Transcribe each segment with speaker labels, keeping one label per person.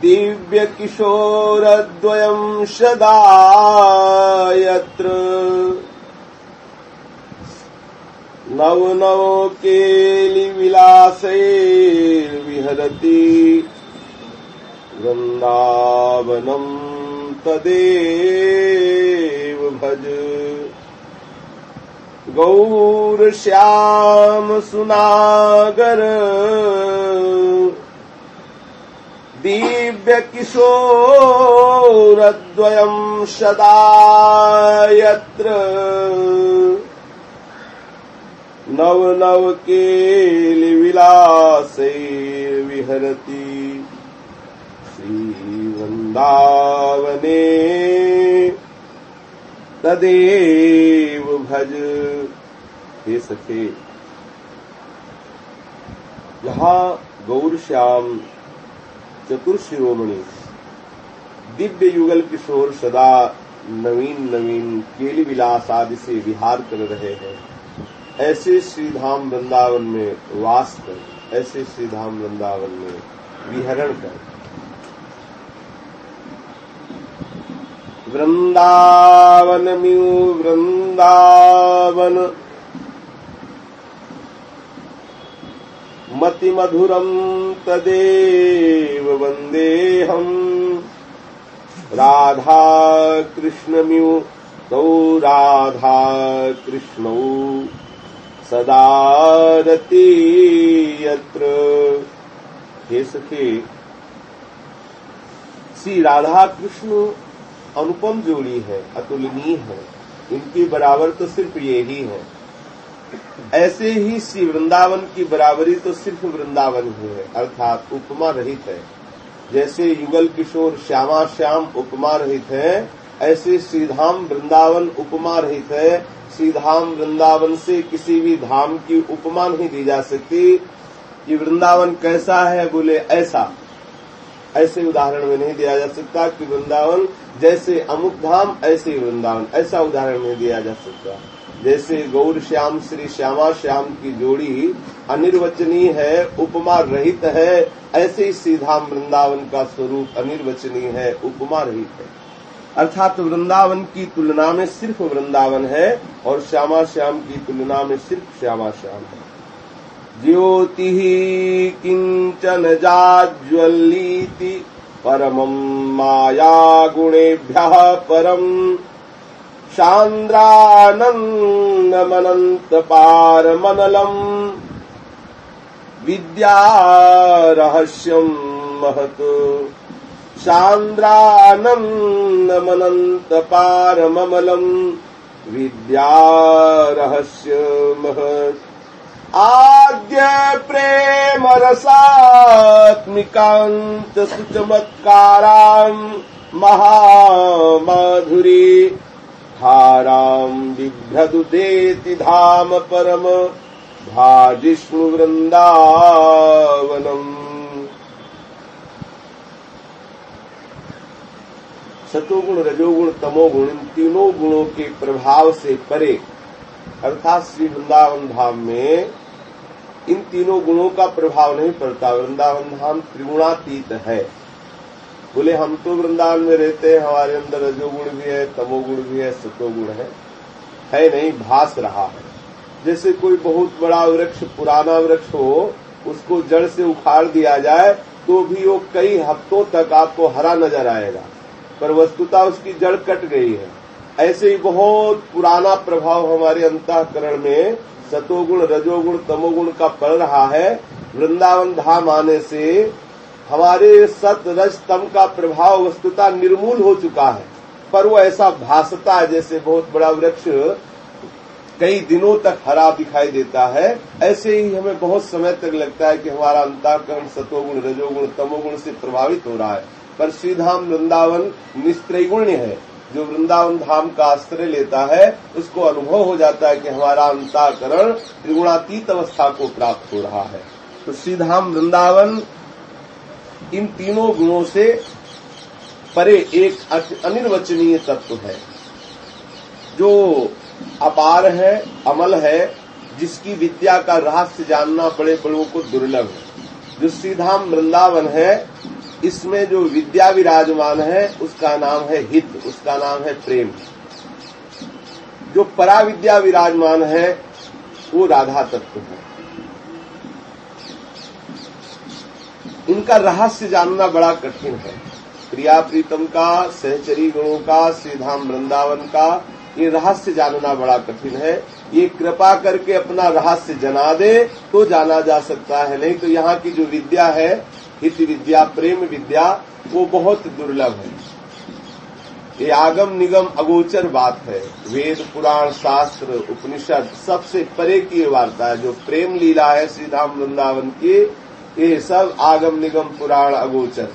Speaker 1: दिव्य किशोरद्वयं सदा यत्र नव नव केलिविलासैर्विहरति वृन्दावनं तदेव भज। गौरश्याम सुनागर दिव्य किशोरद्वयं सदा यत्र नव नव केलिविलासैर्विहरति श्रीवृन्दावने तदेव भज। हे सखे, यहाँ गौरश्याम चतुर्शिरोमणि दिव्य युगल किशोर सदा नवीन नवीन केली विलास आदि से विहार कर रहे हैं। ऐसे श्रीधाम वृंदावन में वास कर, ऐसे श्रीधाम वृंदावन में विहरण कर। वृंदावन म्यू वृंदावन मति मधुरम तदेव वंदेहम। राधा कृष्णम्यु तौ राधा कृष्णौ सदा रति यत्र। हे सखे, श्री राधा कृष्ण अनुपम जोड़ी है, अतुलनीय है, इनकी बराबर तो सिर्फ ये ही है। ऐसे ही श्री वृंदावन की बराबरी तो सिर्फ वृंदावन ही है, अर्थात उपमा रहित है। जैसे युगल किशोर श्यामा श्याम उपमा रहित है, ऐसे श्रीधाम वृंदावन उपमा रहित है। श्रीधाम वृंदावन से किसी भी धाम की उपमा नहीं दी जा सकती कि वृंदावन कैसा है, बोले ऐसा, ऐसे उदाहरण में नहीं दिया जा सकता कि वृंदावन जैसे अमुक धाम ऐसे वृंदावन, ऐसा उदाहरण नहीं दिया जा सकता। जैसे गौर श्याम श्री श्यामा श्याम की जोड़ी अनिर्वचनीय है, उपमा रहित है, ऐसे ही श्रीधाम वृंदावन का स्वरूप अनिर्वचनीय है, उपमा रहित है। अर्थात वृंदावन की तुलना में सिर्फ वृंदावन है और श्यामा श्याम की तुलना में सिर्फ श्यामा श्याम है। ज्योति किंचन जाज्वल्लीति परमं माया गुणेभ्यः परम। शान्द्रानन्दमनन्त पारमनलम् विद्या रहस्यं महत्। शान्द्रानन्दमनन्त पारममलम् विद्या रहस्य महत्। आद्य प्रेम रसात्मिकांत सुचमत्कारां महामाधुरी धारां बिभ्रदुदेति धाम परम भाजिष्णु वृंदावनम्। सतोगुण रजोगुण तमोगुण इन तीनों गुणों के प्रभाव से परे अर्थात श्री वृंदावन धाम में इन तीनों गुणों का प्रभाव नहीं पड़ता। वृंदावन धाम त्रिगुणातीत है। बोले हम तो वृंदावन में रहते हैं, हमारे अंदर रजोगुण भी है, तमोगुण भी है, सतोगुण है नहीं, भास रहा है। जैसे कोई बहुत बड़ा वृक्ष, पुराना वृक्ष हो, उसको जड़ से उखाड़ दिया जाए तो भी वो कई हफ्तों तक आपको हरा नजर आएगा, पर वस्तुतः उसकी जड़ कट गई है। ऐसे ही बहुत पुराना प्रभाव हमारे अंतःकरण में सतोगुण रजोगुण तमोगुण का पड़ रहा है। वृंदावन धाम आने से हमारे सत रज तम का प्रभाव वस्तुतः निर्मूल हो चुका है, पर वो ऐसा भासता है जैसे बहुत बड़ा वृक्ष कई दिनों तक हरा दिखाई देता है। ऐसे ही हमें बहुत समय तक लगता है कि हमारा अंतःकरण सतोगुण रजोगुण तमोगुण से प्रभावित हो रहा है, पर श्रीधाम वृंदावन निस्त्रैगुण्य है। जो वृंदावन धाम का आश्रय लेता है उसको अनुभव हो जाता है कि हमारा अंतःकरण त्रिगुणातीत अवस्था को प्राप्त हो रहा है। तो श्रीधाम वृंदावन इन तीनों गुणों से परे एक अनिर्वचनीय तत्व है, जो अपार है, अमल है, जिसकी विद्या का रहस्य जानना बड़े बड़ों को दुर्लभ है। जो श्रीधाम वृंदावन है, इसमें जो विद्या विराजमान है उसका नाम है हित, उसका नाम है प्रेम। जो पराविद्या विराजमान है वो राधा तत्व है। इनका रहस्य जानना बड़ा कठिन है। प्रिया प्रीतम का, सहचरी गुणों का, श्रीधाम वृंदावन का ये रहस्य जानना बड़ा कठिन है। ये कृपा करके अपना रहस्य जना दे तो जाना जा सकता है, नहीं तो यहाँ की जो विद्या है, हित विद्या, प्रेम विद्या, वो बहुत दुर्लभ है। ये आगम निगम अगोचर बात है। वेद पुराण शास्त्र उपनिषद सबसे परे की वार्ता है। जो प्रेम लीला है श्रीधाम वृंदावन की, ये सब आगम निगम पुराण अगोचर,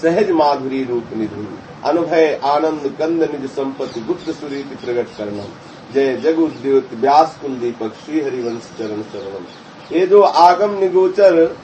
Speaker 1: सहज माधुरी रूप निधि, अनुभय आनंद कंद निज संपत्ति, गुप्त सुरीति प्रगट करना, जय जगुद्योत व्यास कुल दीपक श्री हरिवंश चरण शरणम। ये जो आगम निगोचर,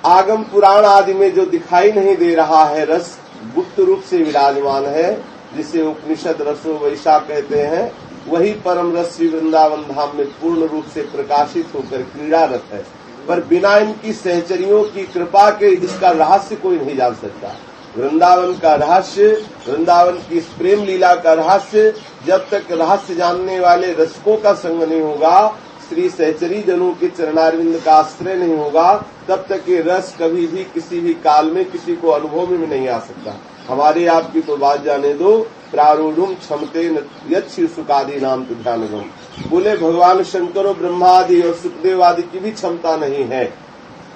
Speaker 1: आगम पुराण आदि में जो दिखाई नहीं दे रहा है रस, गुप्त रूप से विराजमान है, जिसे उपनिषद रसो वैशा कहते हैं, वही परम रस श्री वृंदावन धाम में पूर्ण रूप से प्रकाशित होकर क्रीड़ारत है। पर बिना इनकी सहचरियों की कृपा के इसका रहस्य कोई नहीं जान सकता। वृंदावन का रहस्य, वृंदावन की इस प्रेम लीला का रहस्य, जब तक रहस्य जानने वाले रसकों का संग नहीं होगा, श्री सहचरी जनों के चरणारविंद का आश्रय नहीं होगा, तब तक ये रस कभी भी किसी भी काल में किसी को अनुभव में नहीं आ सकता। हमारे आपकी तो बात जाने दो, प्रारूढ़ क्षमते यक्षि सुकादि नाम तो ध्यानगम। बोले भगवान शंकर और ब्रह्मादि और सुखदेव आदि की भी क्षमता नहीं है।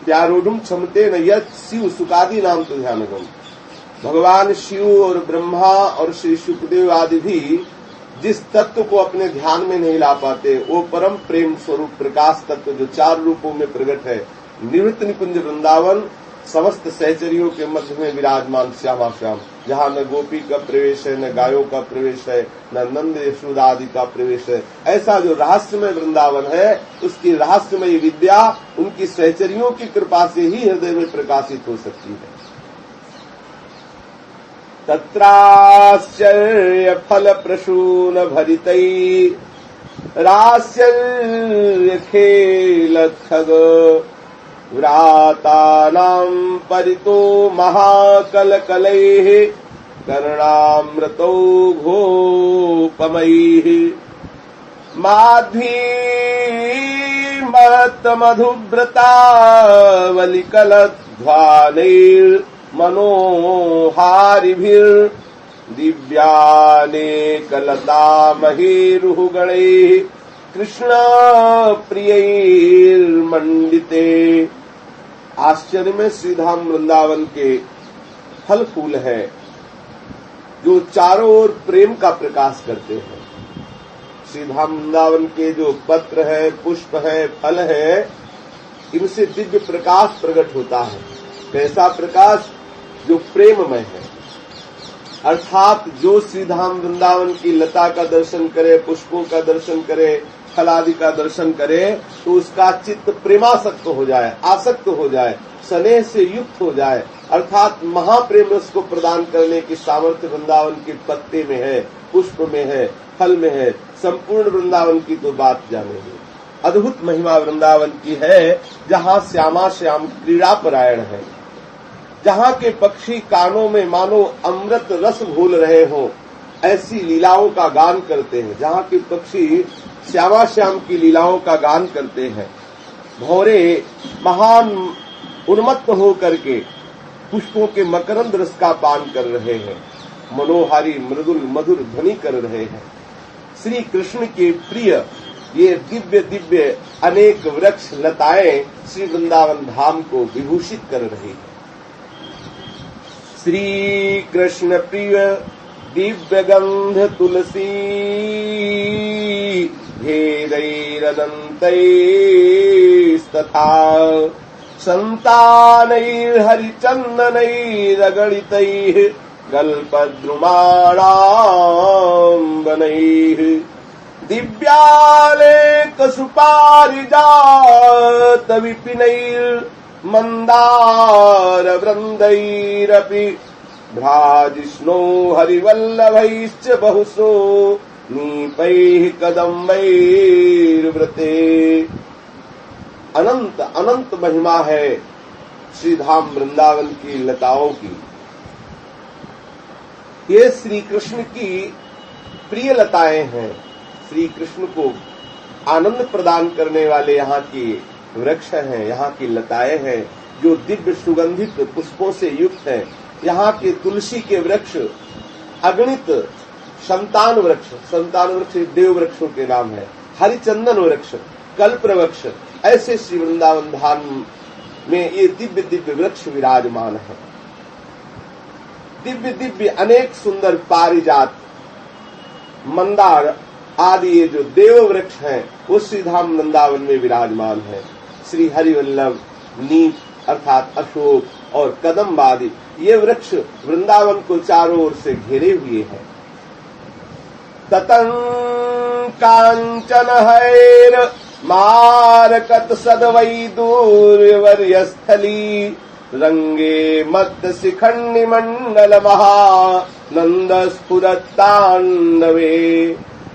Speaker 1: प्रारूढ़ क्षमते न यक्षि सुकादि नाम तो ध्यानगम। भगवान शिव और ब्रह्मा और श्री सुखदेव आदि भी जिस तत्व को अपने ध्यान में नहीं ला पाते, वो परम प्रेम स्वरूप प्रकाश तत्व जो 4 रूपों में प्रकट है, निवृत्त निकुंज वृंदावन समस्त सहचरियों के मध्य में विराजमान श्यामा श्याम, जहाँ न गोपी का प्रवेश है, न गायों का प्रवेश है, न नंद यशोदा आदि का प्रवेश है। ऐसा जो रहस्यमय वृंदावन है, उसकी रहस्यमय विद्या उनकी सहचरियों की कृपा से ही हृदय में प्रकाशित हो सकती है। तत्राश्चर्य फल प्रसून भरितै राश्चर्य खेल खग व्रातानां परितो महाकलकलैः कर्णामृतौ घोपमैः माध्वी मत्तमधुव्रतावलिकलध्वानैर् मनोहारिभिर्दिव्यानेकलतामहीरुहगणैः कृष्ण प्रियैर्मण्डिते। आश्चर्य में श्रीधाम वृंदावन के फल फूल है जो चारों ओर प्रेम का प्रकाश करते हैं। श्रीधाम वृंदावन के जो पत्र है, पुष्प है, फल है, इनसे दिव्य प्रकाश प्रकट होता है। कैसा प्रकाश? जो प्रेममय है। अर्थात जो श्रीधाम वृंदावन की लता का दर्शन करे, पुष्पों का दर्शन करे, फल आदि का दर्शन करे, तो उसका चित्त प्रेमासक्त हो जाए, आसक्त हो जाए, स्नेह से युक्त हो जाए। अर्थात महाप्रेम रस को प्रदान करने की सामर्थ्य वृंदावन के पत्ते में है, पुष्प में है, फल में है। संपूर्ण वृंदावन की तो बात जानेंगे। अद्भुत महिमा वृंदावन की है, जहाँ श्यामा श्याम क्रीड़ापरायण है, जहाँ के पक्षी कानों में मानो अमृत रस घोल रहे हों, ऐसी लीलाओं का गान करते हैं। जहाँ के पक्षी श्यामा श्याम की लीलाओं का गान करते हैं। भौरे महान उन्मत्त होकर के पुष्पों के मकरंद रस का पान कर रहे हैं, मनोहारी मृदुल मधुर ध्वनि कर रहे हैं। श्री कृष्ण के प्रिय ये दिव्य दिव्य अनेक वृक्ष लताएं श्री वृंदावन धाम को विभूषित कर रही है। श्री कृष्ण प्रिय दिव्य गंध तुलसी भेदैरदन्तैस्तथा संतानैर्हरिचन्दनैरगणितैः गल्पद्रुमाणाम्बनैः दिव्यालेखसुपारिजातविपिनैर्मन्दारवृन्दैरपि भ्राजिष्णो हरिवल्लभैश्च बहुशो नीपैः कदम्बैर्वृते। अनंत अनंत महिमा है श्री धाम वृंदावन की लताओं की। ये श्री कृष्ण की प्रिय लताएं हैं। श्री कृष्ण को आनंद प्रदान करने वाले यहाँ के वृक्ष हैं, यहाँ की लताएं हैं जो दिव्य सुगंधित पुष्पों से युक्त हैं। यहाँ के तुलसी के वृक्ष अगणित, संतान वृक्ष देव वृक्षों के नाम है, हरिचंदन वृक्ष, कल्प वृक्ष, ऐसे श्री वृंदावन धाम में ये दिव्य दिव्य वृक्ष विराजमान है। दिव्य दिव्य अनेक सुंदर पारिजात, मंदार आदि ये जो देव वृक्ष हैं वो श्री धाम वृंदावन में विराजमान है। श्री हरिवल्लभ, नीम अर्थात अशोक और कदम्ब आदि ये वृक्ष वृंदावन को चारों ओर से घेरे हुए हैं। ततं कांचन हैर मारकत सदवैदूर्यवर्य स्थली रंगे मत शिखंडी मंडल महानंद स्फुरत्तांडवे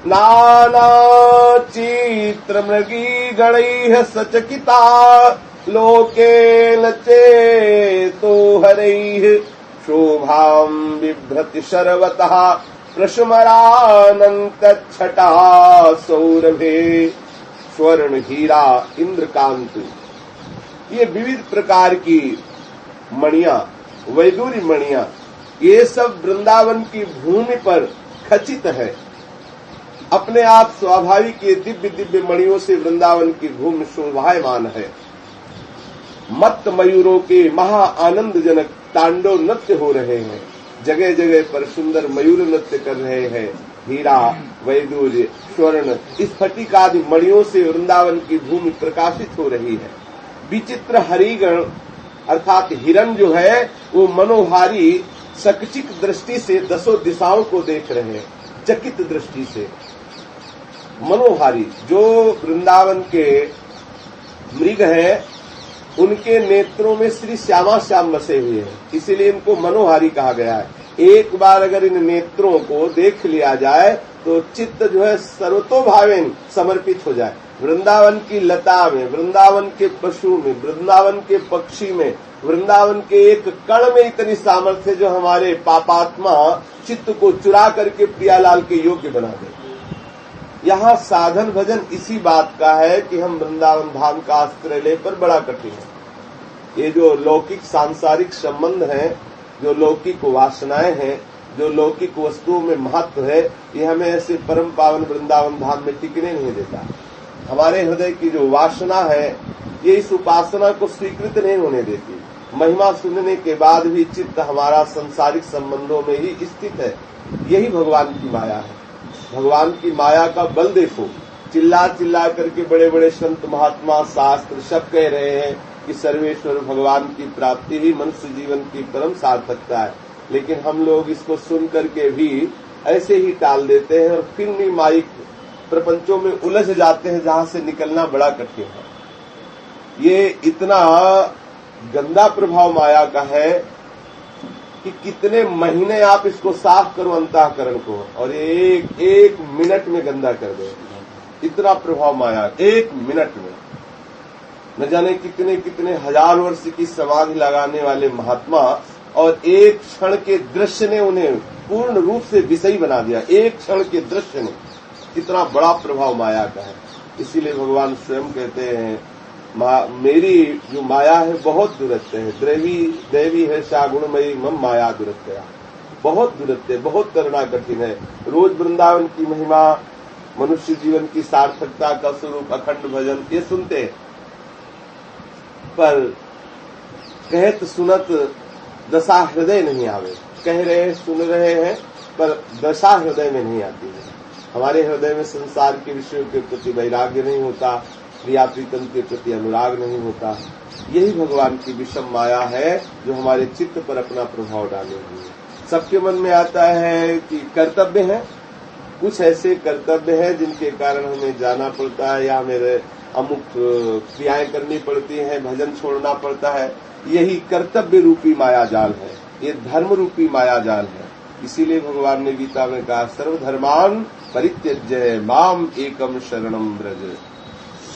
Speaker 1: नाना चित्र मृगी गणैः सचकिता लोकेन चेतो हरैः शोभां बिभ्रति सर्वतः प्रशमरानंत छटा सौरभे स्वर्ण हीरा इंद्रकांत। ये विविध प्रकार की मणियां, वैदूरी मणियां, ये सब वृंदावन की भूमि पर खचित है। अपने आप स्वाभाविक ये दिव्य दिव्य मणियों से वृंदावन की भूमि शोभायमान है। मत्त मयूरों के महा आनंदजनक तांडव नृत्य हो रहे हैं। जगह जगह पर सुंदर मयूर नृत्य कर रहे हैं। हीरा, वैदूर्य, स्वर्ण, स्फटिक आदि मणियों से वृंदावन की भूमि प्रकाशित हो रही है। विचित्र हरिगण अर्थात हिरण जो है वो मनोहारी सकचिक दृष्टि से दसों दिशाओं को देख रहे हैं। चकित दृष्टि से मनोहारी जो वृंदावन के मृग हैं उनके नेत्रों में श्री श्यामा श्याम बसे हुए हैं, इसीलिए इनको मनोहारी कहा गया है। एक बार अगर इन नेत्रों को देख लिया जाए तो चित्त जो है सर्वतोभावेन समर्पित हो जाए। वृंदावन की लता में, वृंदावन के पशु में, वृंदावन के पक्षी में, वृंदावन के एक कण में इतनी सामर्थ्य जो हमारे पापात्मा चित्त को चुरा करके प्रियालाल के योग्य बना दे। यहाँ साधन भजन इसी बात का है कि हम वृंदावन धाम का आश्रय ले पर बड़ा कठिन है। ये जो लौकिक सांसारिक संबंध हैं, जो लौकिक वासनाएं हैं, जो लौकिक वस्तुओं में महत्व है, ये हमें ऐसे परम पावन वृंदावन धाम में टिकने नहीं देता। हमारे हृदय की जो वासना है ये इस उपासना को स्वीकृत नहीं होने देती। महिमा सुनने के बाद भी चित्त हमारा संसारिक संबंधों में ही स्थित है। यही भगवान की माया है। भगवान की माया का बल देखो। चिल्ला चिल्ला करके बड़े बड़े संत महात्मा शास्त्र सब कह रहे हैं कि सर्वेश्वर भगवान की प्राप्ति ही मनुष्य जीवन की परम सार्थकता है, लेकिन हम लोग इसको सुन करके भी ऐसे ही टाल देते हैं और फिर भी माइक प्रपंचों में उलझ जाते हैं जहां से निकलना बड़ा कठिन है। ये इतना गंदा प्रभाव माया का है कि कितने महीने आप इसको साफ करो अंतःकरण को और एक एक मिनट में गंदा कर दो। इतना प्रभाव माया एक मिनट में। न जाने कितने कितने हजार वर्ष की समाधि लगाने वाले महात्मा और एक क्षण के दृश्य ने उन्हें पूर्ण रूप से विषयी बना दिया। एक क्षण के दृश्य ने कितना बड़ा प्रभाव माया का है। इसीलिए भगवान स्वयं कहते हैं मेरी जो माया है बहुत दुरत्य है। देवी है सागुणमयी मम माया दुरत्या। बहुत दुरत्य, बहुत करना कठिन है। रोज वृंदावन की महिमा, मनुष्य जीवन की सार्थकता का स्वरूप, अखंड भजन ये सुनते हैं, पर कहत सुनत दशा हृदय नहीं आवे। कह रहे सुन रहे हैं पर दशा हृदय में नहीं आती है। हमारे हृदय में संसार के विषयों के प्रति वैराग्य नहीं होता, प्रिया प्रीतम के प्रति अनुराग नहीं होता। यही भगवान की विषम माया है जो हमारे चित्त पर अपना प्रभाव डाले हुए है। सबके मन में आता है कि कर्तव्य है, कुछ ऐसे कर्तव्य है जिनके कारण हमें जाना पड़ता है या मेरे अमुक क्रियाएं करनी पड़ती हैं, भजन छोड़ना पड़ता है। यही कर्तव्य रूपी माया जाल है, ये धर्म रूपी माया जाल है। इसीलिए भगवान ने गीता में कहा सर्वधर्मान परित्यज्य माम एकम शरणम ब्रज।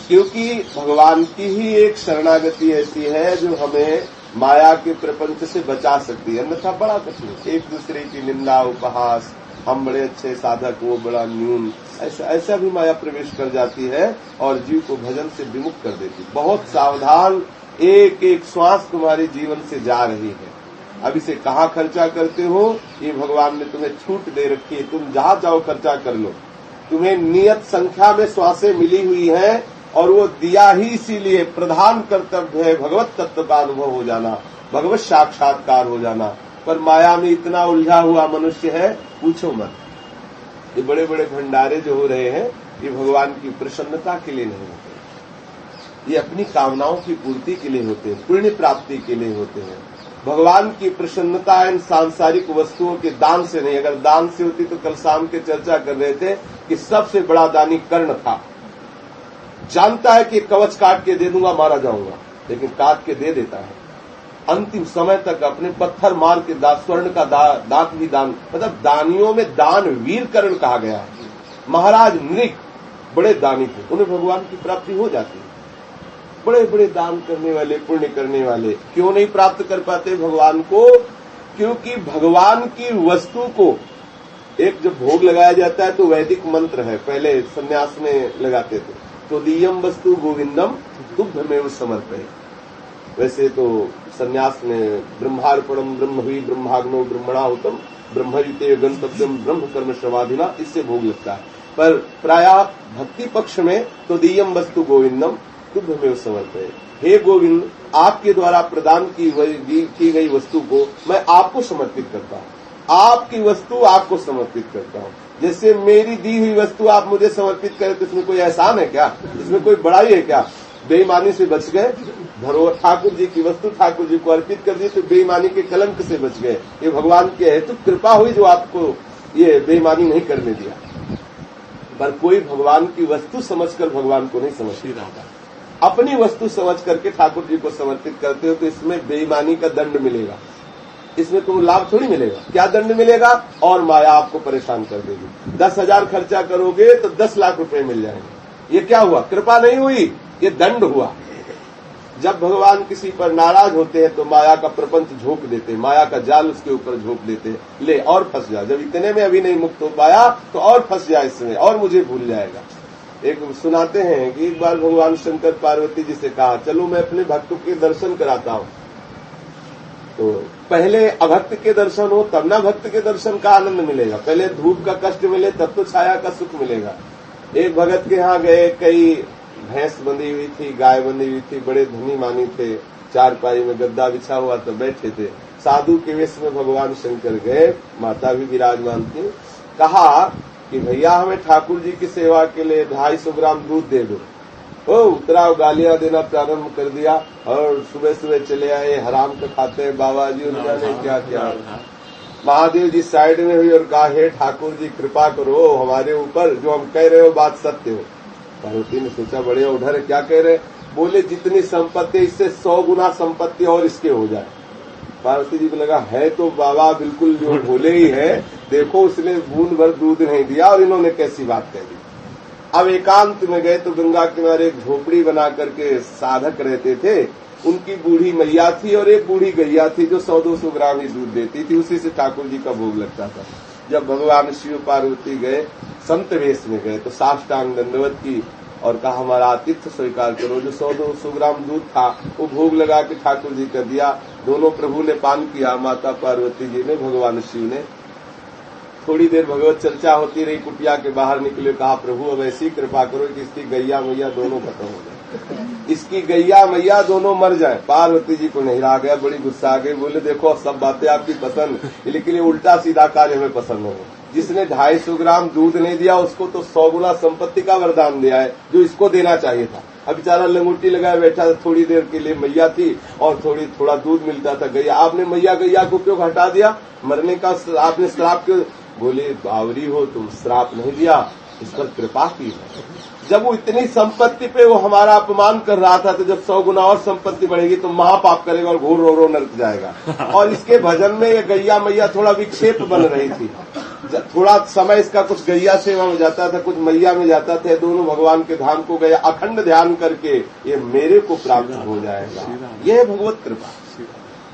Speaker 1: क्योंकि भगवान की ही एक शरणागति ऐसी है जो हमें माया के प्रपंच से बचा सकती है, अन्यथा बड़ा कठिन। एक दूसरे की निंदा उपहास, हम बड़े अच्छे साधक, वो बड़ा न्यून, ऐसा भी माया प्रवेश कर जाती है और जीव को भजन से विमुख कर देती है। बहुत सावधान, एक एक श्वास तुम्हारे जीवन से जा रही है। अब इसे कहाँ खर्चा करते हो, ये भगवान ने तुम्हें छूट दे रखी है, तुम जहाँ चाहो खर्चा कर लो। तुम्हें नियत संख्या में श्वासें मिली हुई हैं और वो दिया ही इसीलिए प्रधान कर्तव्य है भगवत तत्व का अनुभव हो जाना, भगवत साक्षात्कार हो जाना। पर माया में इतना उलझा हुआ मनुष्य है, पूछो मत। ये बड़े बड़े भंडारे जो हो रहे हैं, ये भगवान की प्रसन्नता के लिए नहीं होते, ये अपनी कामनाओं की पूर्ति के लिए होते हैं, पुण्य प्राप्ति के लिए होते हैं। भगवान की प्रसन्नता इन सांसारिक वस्तुओं के दान से नहीं। अगर दान से होती तो कल शाम के चर्चा कर रहे थे कि सबसे बड़ा दानी कर्ण था। जानता है कि कवच काट के दे दूंगा, मारा जाऊंगा, लेकिन काट के दे देता है। अंतिम समय तक अपने पत्थर मार के स्वर्ण का दांत भी दान, मतलब दानियों में दान वीर कर्ण कहा गया है। महाराज नृक बड़े दानी थे, उन्हें भगवान की प्राप्ति हो जाती है। बड़े बड़े दान करने वाले, पुण्य करने वाले क्यों नहीं प्राप्त कर पाते भगवान को? क्योंकि भगवान की वस्तु को एक जब भोग लगाया जाता है तो वैदिक मंत्र है, पहले सन्यास में लगाते थे, तो दियम वस्तु गोविंदम तुभ्यमेव समर्पयेत्। वैसे तो सन्यास में ब्रह्मार्पणम ब्रह्मवी ब्रह्माग्नो ब्रह्मणाहुतम ब्रह्मयुते गंतव्यम ब्रह्म कर्म श्रवाधिना, इससे भोग लगता है। पर प्रायः भक्ति पक्ष में तो दियम वस्तु गोविंदम तुभ्यमेव समर्पयेत्। हे गोविंद, आपके द्वारा प्रदान की गई वस्तु को मैं आपको समर्पित करता हूँ, आपकी वस्तु आपको समर्पित करता हूँ। जैसे मेरी दी हुई वस्तु आप मुझे समर्पित करें तो इसमें कोई एहसान है क्या? इसमें कोई बड़ाई है क्या? बेईमानी से बच गए। धरो ठाकुर जी की वस्तु ठाकुर जी को अर्पित कर दी तो बेईमानी के कलंक से बच गए। ये भगवान की हेतु कृपा हुई जो आपको ये बेईमानी नहीं करने दिया। पर कोई भगवान की वस्तु समझकर भगवान को नहीं समझती रहता, अपनी वस्तु समझ करके ठाकुर जी को समर्पित करते हो तो इसमें बेईमानी का दंड मिलेगा, इसमें तुम लाभ थोड़ी मिलेगा। क्या दंड मिलेगा? और माया आपको परेशान कर देगी। 10,000 खर्चा करोगे तो 10 लाख रुपए मिल जाएंगे। ये क्या हुआ? कृपा नहीं हुई, ये दंड हुआ। जब भगवान किसी पर नाराज होते हैं तो माया का प्रपंच झोंक देते, माया का जाल उसके ऊपर झोंक देते, ले और फंस जा। जब इतने में अभी नहीं मुक्त हो पाया तो और फंस जाए इसमें, और मुझे भूल जाएगा। एक सुनाते हैं कि एक बार भगवान शंकर पार्वती जी से कहा, चलो मैं अपने भक्तों के दर्शन कराता हूँ। तो पहले अभक्त के दर्शन हो तब ना भक्त के दर्शन का आनंद मिलेगा, पहले धूप का कष्ट मिले तब तो छाया का सुख मिलेगा। एक भगत के यहाँ गए, कई भैंस बंधी हुई थी, गाय बंधी हुई थी, बड़े धनी मानी थे, चारपाई में गद्दा बिछा हुआ तो बैठे थे। साधु के वेश में भगवान शंकर गए, माता भी विराजमान थी। कहा कि भैया हमें ठाकुर जी की सेवा के लिए 250 ग्राम दूध दे दो। ओ उतरा, गालियां देना प्रारंभ कर दिया और सुबह सुबह चले आए, हराम का खाते हैं बाबा जी, उन्होंने क्या क्या। महादेव जी साइड में हुई और कहा, हे ठाकुर जी कृपा करो हमारे ऊपर, जो हम कह रहे हो बात सत्य हो। पार्वती ने सोचा बड़े उधर है, क्या कह रहे? बोले जितनी संपत्ति इससे 100 गुना संपत्ति और इसके हो जाए। पार्वती जी को लगा है तो बाबा बिल्कुल जो बोले ही है, देखो उसने बूंद भर दूध नहीं दिया और इन्होंने कैसी बात कह दी। अब एकांत में गए तो गंगा किनारे एक झोपड़ी बना करके साधक रहते थे, उनकी बूढ़ी मैया थी और एक बूढ़ी गैया थी जो 100-200 ग्राम ही दूध देती थी, उसी से ठाकुर जी का भोग लगता था। जब भगवान शिव पार्वती गए, संत वेश में गए तो साष्टांग दंडवत की और कहा हमारा आतिथ्य स्वीकार करो। जो 100-200 ग्राम दूध था वो भोग लगा के ठाकुर जी कर दिया। दोनों प्रभु ने पान किया, माता पार्वती जी ने, भगवान शिव ने। थोड़ी देर भगवत चर्चा होती रही, कुटिया के बाहर निकले, कहा प्रभु अब ऐसी कृपा करो कि इसकी गैया मैया दोनों खत्म हो जाए, इसकी गैया मैया दोनों मर जाए। पार्वती जी को नहीं रहा गया, बड़ी गुस्सा आ गई। बोले देखो सब बातें आपकी पसंद, लेकिन ये उल्टा सीधा कार्य हमें पसंद हो। जिसने 250 ग्राम दूध नहीं दिया उसको तो 100 गुना संपत्ति का वरदान दिया है, जो इसको देना चाहिए था। अब बेचारा लंगोटी लगाए बैठा था, थोड़ी देर के लिए मैया थी और थोड़ा दूध मिलता था गैया। आपने मैया गैया को क्यों हटा दिया? मरने का आपने श्राप क्यों? बोले बावरी हो तुम, श्राप नहीं दिया, इस पर कृपा की है। जब वो इतनी संपत्ति पे वो हमारा अपमान कर रहा था, तो जब 100 गुना और संपत्ति बढ़ेगी तो महापाप करेगा और घोर रो नरक जाएगा। और इसके भजन में ये गैया मैया थोड़ा विक्षेप बन रही थी। थोड़ा समय इसका कुछ गैया सेवा में जाता था, कुछ मैया में जाता था। दोनों भगवान के धाम को गए, अखंड ध्यान करके ये मेरे को प्राप्त हो जाएगा। ये है भगवत कृपा।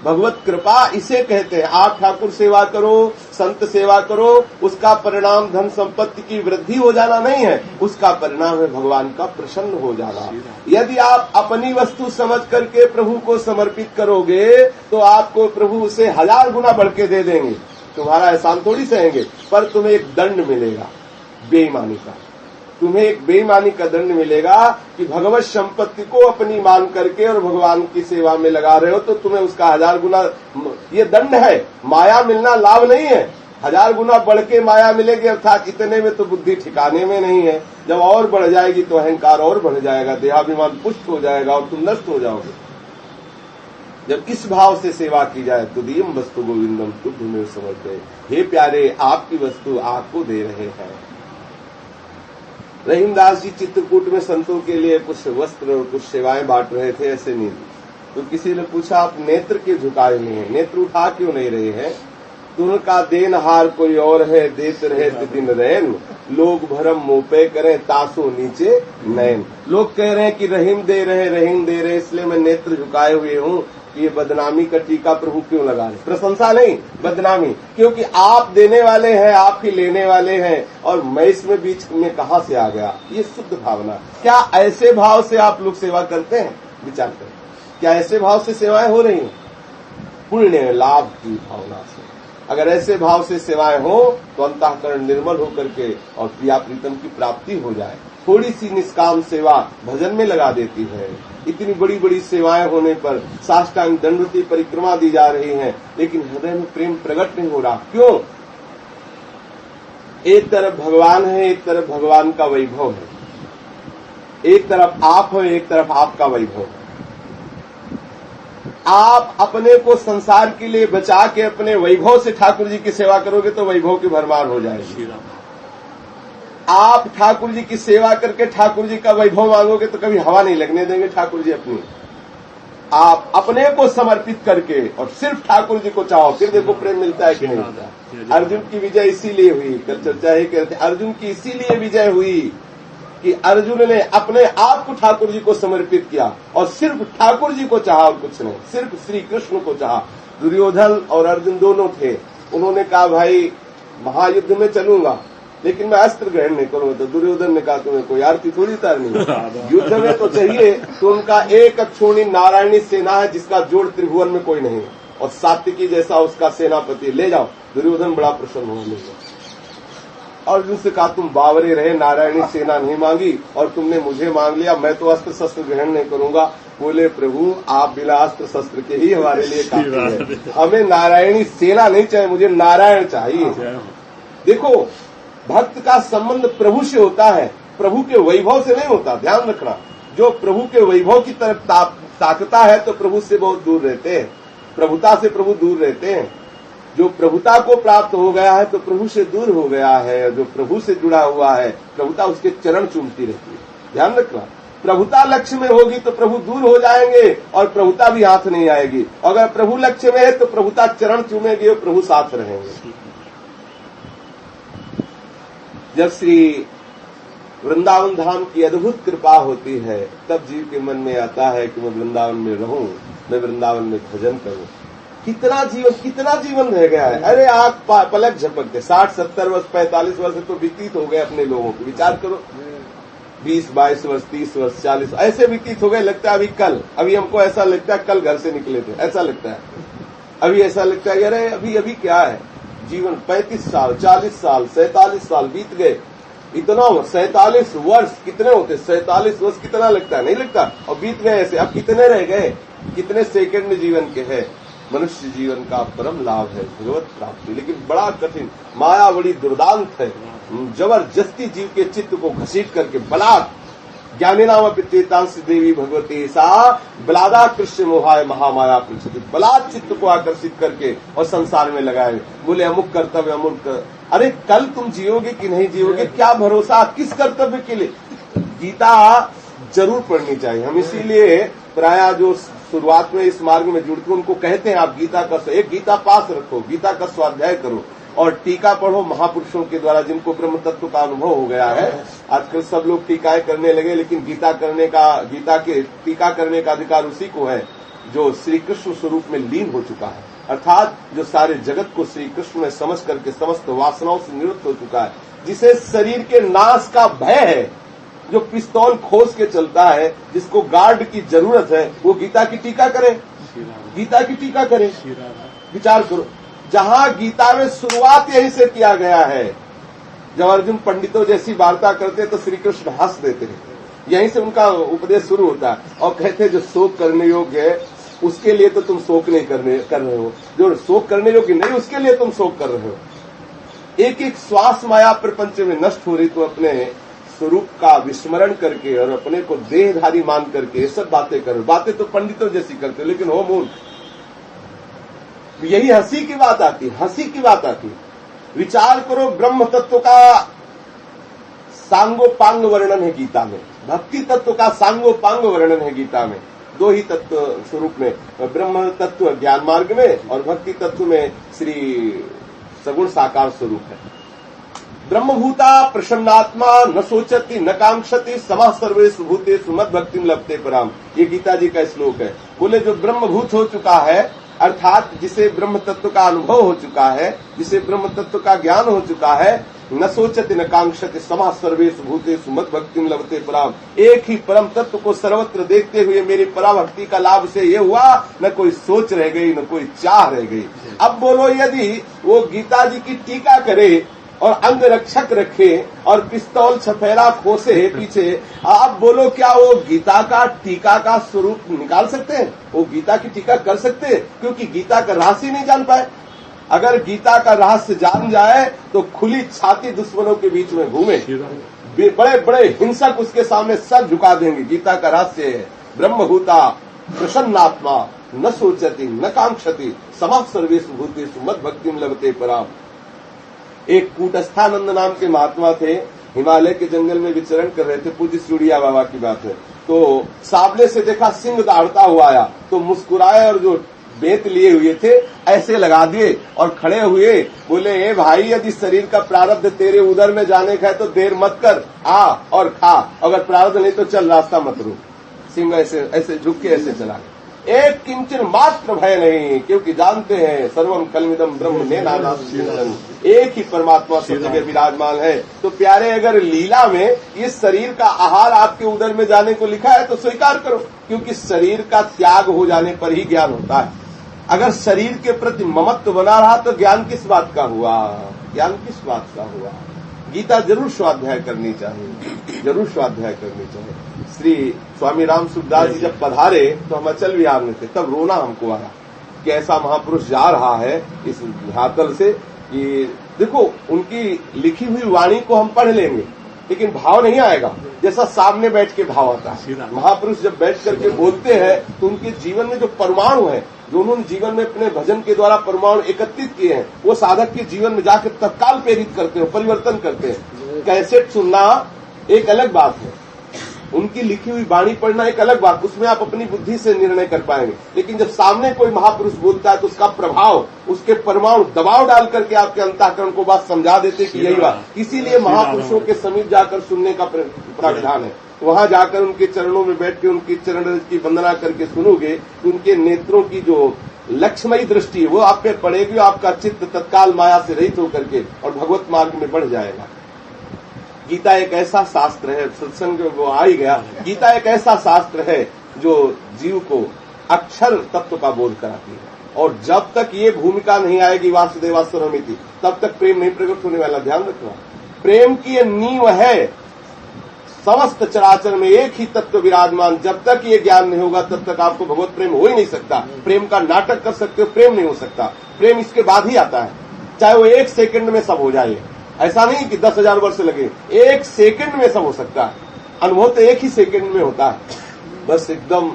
Speaker 1: भगवत कृपा इसे कहते हैं। आप ठाकुर सेवा करो, संत सेवा करो, उसका परिणाम धन संपत्ति की वृद्धि हो जाना नहीं है, उसका परिणाम है भगवान का प्रसन्न हो जाना। यदि आप अपनी वस्तु समझ करके प्रभु को समर्पित करोगे तो आपको प्रभु उसे 1000 गुना बढ़ के दे देंगे, तुम्हारा एहसान थोड़ी सहेंगे, पर तुम्हें एक दंड मिलेगा बेईमानी का। तुम्हें एक बेईमानी का दंड मिलेगा कि भगवत संपत्ति को अपनी मान करके और भगवान की सेवा में लगा रहे हो, तो तुम्हें उसका 1000 गुना ये दंड है। माया मिलना लाभ नहीं है, 1000 गुना बढ़ के माया मिलेगी, अर्थात इतने में तो बुद्धि ठिकाने में नहीं है। जब और बढ़ जाएगी तो अहंकार और बढ़ जाएगा, देहाभिमान पुष्ट हो जाएगा और तुम नष्ट हो जाओगे। जब इस भाव से सेवा की जाए तो दीयम वस्तु गोविंदम तुझ में समझ गए, हे प्यारे आपकी वस्तु आपको दे रहे हैं। रहीमदास जी चित्रकूट में संतों के लिए कुछ वस्त्र और कुछ सेवाएं बांट रहे थे, ऐसे नहीं। तो किसी ने पूछा आप नेत्र क्यों झुकाए नहीं है, नेत्र उठा क्यों नहीं रहे हैं? तो उनका देनहार कोई और है, देत रहे दिन रैन, लोग भरम मुंह पे करें तासो नीचे नैन। लोग कह रहे हैं कि रहीम दे रहे, इसलिए मैं नेत्र झुकाए हुए हूँ। ये बदनामी का टीका प्रभु क्यों लगा रहे? प्रशंसा नहीं, बदनामी, क्योंकि आप देने वाले हैं, आप ही लेने वाले हैं, और मैं इसमें बीच में कहां से आ गया? ये शुद्ध भावना। क्या ऐसे भाव से आप लोग सेवा करते हैं? विचार करें, क्या ऐसे भाव से सेवाएं हो रही हैं? पुण्य लाभ की भावना से। अगर ऐसे भाव से सेवाएं हो तो अंतःकरण निर्मल होकर के और प्रिया प्रीतम की प्राप्ति हो जाए। थोड़ी सी निष्काम सेवा भजन में लगा देती है। इतनी बड़ी बड़ी सेवाएं होने पर साष्टांग दंडवती परिक्रमा दी जा रही है, लेकिन हृदय में प्रेम प्रकट नहीं हो रहा। क्यों? एक तरफ भगवान है, एक तरफ भगवान का वैभव है, एक तरफ आप हो, एक तरफ आपका वैभव है। आप अपने को संसार के लिए बचा के अपने वैभव से ठाकुर जी की सेवा करोगे तो वैभव की भरमार हो जाएगी। आप ठाकुर जी की सेवा करके ठाकुर जी का वैभव मांगोगे तो कभी हवा नहीं लगने देंगे ठाकुर जी अपनी। आप अपने को समर्पित करके और सिर्फ ठाकुर जी को चाहो, फिर देखो प्रेम मिलता है कि नहीं मिलता। अर्जुन की विजय इसीलिए हुई, कल चर्चा ही कहते, अर्जुन की इसीलिए विजय हुई कि अर्जुन ने अपने आप को ठाकुर जी को समर्पित किया और सिर्फ ठाकुर जी को चाहा और कुछ नहीं, सिर्फ श्री कृष्ण को चाहा। दुर्योधन और अर्जुन दोनों थे, उन्होंने कहा भाई महायुद्ध में चलूंगा लेकिन मैं अस्त्र ग्रहण नहीं करूंगा। तो दुर्योधन ने कहा तुम्हें कोई आरती थोड़ी उतारनी है, युद्ध में तो चाहिए। तो उनका एक अक्षोणी नारायणी सेना है जिसका जोड़ त्रिभुवन में कोई नहीं है, और सात्विकी जैसा उसका सेनापति, ले जाओ। दुर्योधन बड़ा प्रसन्न हुआ, ले जाओ। अर्जुन से कहा तुम बावरे रहे, नारायणी सेना नहीं मांगी और तुमने मुझे मांग लिया, मैं तो अस्त्र शस्त्र ग्रहण नहीं करूंगा। बोले प्रभु आप बिना अस्त्र शस्त्र के ही हमारे लिए काफी है, हमें नारायणी सेना नहीं चाहिए, मुझे नारायण चाहिए। देखो भक्त का संबंध प्रभु से होता है, प्रभु के वैभव से नहीं होता। ध्यान रखना, जो प्रभु के वैभव की तरफ ताकता है तो प्रभु से बहुत दूर रहते हैं, प्रभुता से प्रभु दूर रहते हैं। जो प्रभुता को प्राप्त हो गया है तो प्रभु से दूर हो गया है, जो प्रभु से जुड़ा हुआ है प्रभुता उसके चरण चूमती रहती है। ध्यान रखना, प्रभुता लक्ष्य में होगी तो प्रभु दूर हो जाएंगे और प्रभुता भी हाथ नहीं आएगी। अगर प्रभु लक्ष्य में है तो प्रभुता चरण चूमेगी और प्रभु साथ रहेंगे। जब श्री वृंदावन धाम की अद्भुत कृपा होती है तब जीव के मन में आता है कि मैं वृंदावन में रहूं, मैं वृंदावन में भजन करूं। कितना जीवन रह गया है। अरे आंख पलक झपकते 60-70 वर्ष 45 वर्ष तो व्यतीत हो गए अपने लोगों को। विचार करो 20-22 वर्ष 30 वर्ष 40 ऐसे व्यतीत हो गए। लगता है अभी हमको ऐसा लगता है कल घर से निकले थे, ऐसा लगता है। अभी ऐसा लगता है अरे अभी क्या है जीवन। 35 साल 40 साल 47 साल बीत गए। इतना 47 वर्ष कितने होते? 47 वर्ष कितना लगता है? नहीं लगता। और बीत गए ऐसे। अब कितने रह गए? कितने सेकंड जीवन के हैं? मनुष्य जीवन का परम लाभ है भगवत प्राप्ति, लेकिन बड़ा कठिन। माया बड़ी दुर्दांत है, जबरदस्ती जीव के चित्त को घसीट करके बलात् ज्ञानी नाम पितेतांश देवी भगवती सा बलादा कृष्ण मोहाय महामाया पृछति। बलात् चित्त को आकर्षित करके और संसार में लगाए। बोले अमुक कर्तव्य अमुक। अरे कल तुम जियोगे कि नहीं जियोगे, क्या भरोसा? किस कर्तव्य के लिए? गीता जरूर पढ़नी चाहिए। हम इसीलिए प्राय जो शुरुआत में इस मार्ग में जुड़ते हैं उनको कहते हैं आप गीता का एक गीता पास रखो, गीता का स्वाध्याय करो और टीका पढ़ो महापुरुषों के द्वारा जिनको ब्रह्म तत्व का अनुभव हो गया है। आजकल सब लोग टीकाएं करने लगे, लेकिन गीता के टीका करने का अधिकार उसी को है जो श्री कृष्ण स्वरूप में लीन हो चुका है, अर्थात जो सारे जगत को श्री कृष्ण में समझ करके समस्त वासनाओं से निवृत्त हो चुका है, जिसे शरीर के नाश का भय है, जो पिस्तौल खोस के चलता है, जिसको गार्ड की जरूरत है, वो गीता की टीका करे, गीता की टीका करे। विचार करो, जहां गीता में शुरुआत यहीं से किया गया है। जब अर्जुन पंडितों जैसी वार्ता करते तो श्री कृष्ण हंस देते हैं, यहीं से उनका उपदेश शुरू होता है और कहते जो शोक करने योग्य है उसके लिए तो तुम शोक नहीं कर रहे हो, जो शोक करने योग्य नहीं उसके लिए तुम शोक कर रहे हो। एक एक श्वास माया प्रपंच में नष्ट हो रही तो अपने स्वरूप का विस्मरण करके और अपने को देहधारी मान करके ये सब बातें करो। बातें तो पंडितों जैसी करते हो लेकिन हो मूर्ख। यही हंसी की बात आती, हंसी की बात आती। विचार करो, ब्रह्म तत्व का सांगोपांग वर्णन है गीता में, भक्ति तत्व का सांगोपांग वर्णन है गीता में। दो ही तत्व स्वरूप में, ब्रह्म तत्व ज्ञान मार्ग में और भक्ति तत्व में श्री सगुण साकार स्वरूप है। ब्रह्मभूता प्रसन्नात्मा न सोचती न कांक्षति समः सर्वेषु भूतेषु मद्भक्तिं लभते पराम, ये गीता जी का श्लोक है। बोले जो ब्रह्मभूत हो चुका है, अर्थात जिसे ब्रह्म तत्व का अनुभव हो चुका है, जिसे ब्रह्म तत्व का ज्ञान हो चुका है, न सोचति न कांक्षति समः सर्वेषु भूतेषु मद्भक्तिं लभते पराम, एक ही परम तत्व को सर्वत्र देखते हुए मेरी पराभक्ति का लाभ से ये हुआ, न कोई सोच रह गई न कोई चाह रह गई। अब बोलो, यदि वो गीता जी की टीका करे और अंग रक्षक रखे और पिस्तौल छफेरा खोसे पीछे, आप बोलो क्या वो गीता का टीका का स्वरूप निकाल सकते हैं? वो गीता की टीका कर सकते हैं? क्योंकि गीता का रहस्य नहीं जान पाए। अगर गीता का रहस्य जान जाए तो खुली छाती दुश्मनों के बीच में घूमे, बड़े बड़े हिंसक उसके सामने सर झुका देंगे। गीता का रहस्य है ब्रह्मभूता प्रसन्नात्मा न सोचती न कांक्षति समः सर्वेषु भूतेषु मद्भक्तिं लभते पराम। एक कूटस्थानंद नाम के महात्मा थे, हिमालय के जंगल में विचरण कर रहे थे, पूज्य सूर्या बाबा की बात है। तो सामने से देखा सिंह दौड़ता हुआ आया तो मुस्कुराए और जो बेत लिए हुए थे ऐसे लगा दिए और खड़े हुए, बोले ए भाई, यदि शरीर का प्रारब्ध तेरे उदर में जाने का है तो देर मत कर, आ और खा, अगर प्रारब्ध नहीं तो चल, रास्ता मत रुक। सिंह ऐसे ऐसे झुक के ऐसे चला गया। एक किंचन मात्र भय नहीं, क्योंकि जानते हैं सर्वम कलमिदम ब्रह्म ने नानास्ति, एक ही परमात्मा सब जगह विराजमान है। तो प्यारे, अगर लीला में इस शरीर का आहार आपके उदर में जाने को लिखा है तो स्वीकार करो, क्योंकि शरीर का त्याग हो जाने पर ही ज्ञान होता है। अगर शरीर के प्रति ममत्व बना रहा तो ज्ञान किस बात का हुआ? ज्ञान किस बात का हुआ? गीता जरूर स्वाध्याय करनी चाहिए, जरूर स्वाध्याय करनी चाहिए। श्री स्वामी राम सुखदास जी जब पधारे तो हम अचल विहार में थे, तब रोना हमको आया कि ऐसा महापुरुष जा रहा है इस हातल से कि देखो, उनकी लिखी हुई वाणी को हम पढ़ लेंगे लेकिन भाव नहीं आएगा जैसा सामने बैठ के भाव आता है। महापुरुष जब बैठ करके बोलते हैं तो उनके जीवन में जो परमाणु है, जो उन्होंने जीवन में अपने भजन के द्वारा परमाणु एकत्रित किए हैं, वो साधक के जीवन में जाकर तत्काल प्रेरित करते हैं, परिवर्तन करते हैं। कैसेट सुनना एक अलग बात है, उनकी लिखी हुई वाणी पढ़ना एक अलग बात, उसमें आप अपनी बुद्धि से निर्णय कर पाएंगे। लेकिन जब सामने कोई महापुरुष बोलता है तो उसका प्रभाव, उसके परमाणु दबाव डाल करके आपके अंतःकरण को बात समझा देते कि यही बात। इसीलिए महापुरुषों के समीप जाकर सुनने का प्राविधान है। वहां जाकर उनके चरणों में बैठ के उनकी चरण की वंदना करके सुनोगे तो उनके नेत्रों की जो लक्ष्मयी दृष्टि है वो आप पे पड़ेगी, आपका चित्त तत्काल माया से रहित होकर के और भगवत मार्ग में बढ़ जाएगा। गीता एक ऐसा शास्त्र है, सत्संग वो आ ही गया, गीता एक ऐसा शास्त्र है जो जीव को अक्षर तत्व का बोध कराती है। और जब तक ये भूमिका नहीं आएगी वासुदेवास्वरमिति, तब तक प्रेम नहीं प्रकट होने वाला। ध्यान रखना, प्रेम की ये नींव है। समस्त चराचर में एक ही तत्व विराजमान, जब तक ये ज्ञान नहीं होगा तब तक आपको भगवत प्रेम हो ही नहीं सकता। प्रेम का नाटक कर सकते हो, प्रेम नहीं हो सकता। प्रेम इसके बाद ही आता है, चाहे वो एक सेकंड में सब हो जाए। ऐसा नहीं कि 10,000 वर्ष लगे, एक सेकंड में सब हो सकता है। अनुभव तो एक ही सेकंड में होता है, बस एकदम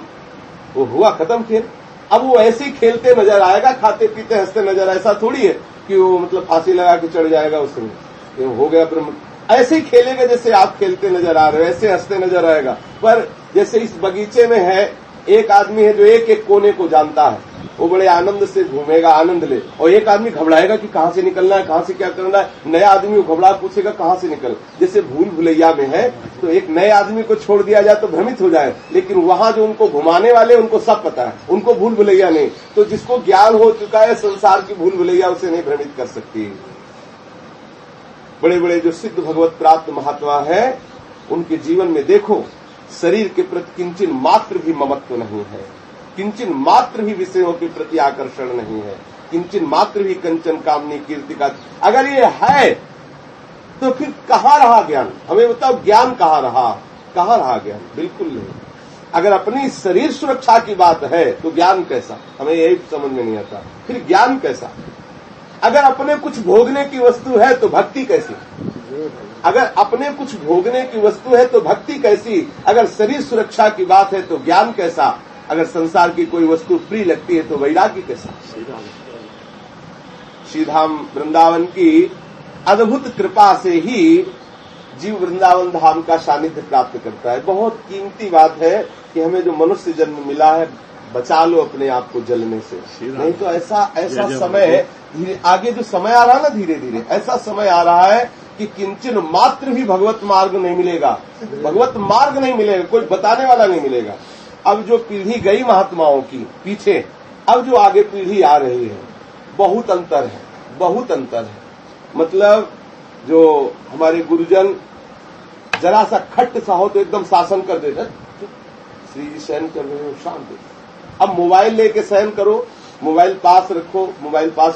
Speaker 1: वो हुआ खत्म खेल। अब वो ऐसे ही खेलते नजर आएगा, खाते पीते हंसते नजर, ऐसा थोड़ी है कि वो मतलब फांसी लगा के चढ़ जाएगा उसमें, ये हो गया ब्रह्म। ऐसे ही खेलेगा जैसे आप खेलते नजर आ रहे हो, ऐसे हंसते नजर आएगा। पर जैसे इस बगीचे में है एक आदमी है जो एक एक कोने को जानता है, वो बड़े आनंद से घूमेगा, आनंद ले, और एक आदमी घबराएगा कि कहां से निकलना है, कहां से क्या करना है। नया आदमी वो घबरा पूछेगा कहां से निकल। जैसे भूल भुलैया में है तो एक नए आदमी को छोड़ दिया जाए तो भ्रमित हो जाए, लेकिन वहां जो उनको घुमाने वाले उनको सब पता है, उनको भूल भुलैया नहीं। तो जिसको ज्ञान हो चुका है संसार की भूल भुलैया उसे नहीं भ्रमित कर सकती। बड़े बड़े जो सिद्ध भगवत प्राप्त महात्मा है उनके जीवन में देखो, शरीर के प्रति किंचन मात्र भी ममत्व नहीं है, किंचन मात्र भी विषयों के प्रति आकर्षण नहीं है, किंचन मात्र भी कंचन कामनी कीर्ति का। अगर ये है तो फिर कहाँ रहा ज्ञान? हमें बताओ, ज्ञान कहाँ रहा? कहाँ रहा ज्ञान? बिल्कुल नहीं। अगर अपनी शरीर सुरक्षा की बात है तो ज्ञान कैसा? हमें यही समझ में नहीं आता, फिर ज्ञान कैसा? अगर अपने कुछ भोगने की वस्तु है तो भक्ति कैसी? अगर अपने कुछ भोगने की वस्तु है तो भक्ति कैसी? अगर शरीर सुरक्षा की बात है तो ज्ञान कैसा? अगर संसार की कोई वस्तु प्रिय लगती है तो वैराग्य कैसा? श्रीधाम वृंदावन की अद्भुत कृपा से ही जीव वृंदावन धाम का सानिध्य प्राप्त करता है। बहुत कीमती बात है कि हमें जो मनुष्य जन्म मिला है बचा लो अपने आप को जलने से, नहीं तो ऐसा समय धीरे आगे जो समय आ रहा है ना, धीरे धीरे ऐसा समय आ रहा है कि किंचन मात्र भी भगवत मार्ग नहीं मिलेगा, भगवत मार्ग नहीं मिलेगा, कोई बताने वाला नहीं मिलेगा। अब जो पीढ़ी गई महात्माओं की पीछे, अब जो आगे पीढ़ी आ रही है, बहुत अंतर है, बहुत अंतर है। मतलब जो हमारे गुरुजन जरा सा खट्ट सा हो तो एकदम शासन कर देते, श्री जी शयन कर रहे हो शांत। अब मोबाइल लेके शयन करो, मोबाइल पास रखो, मोबाइल पास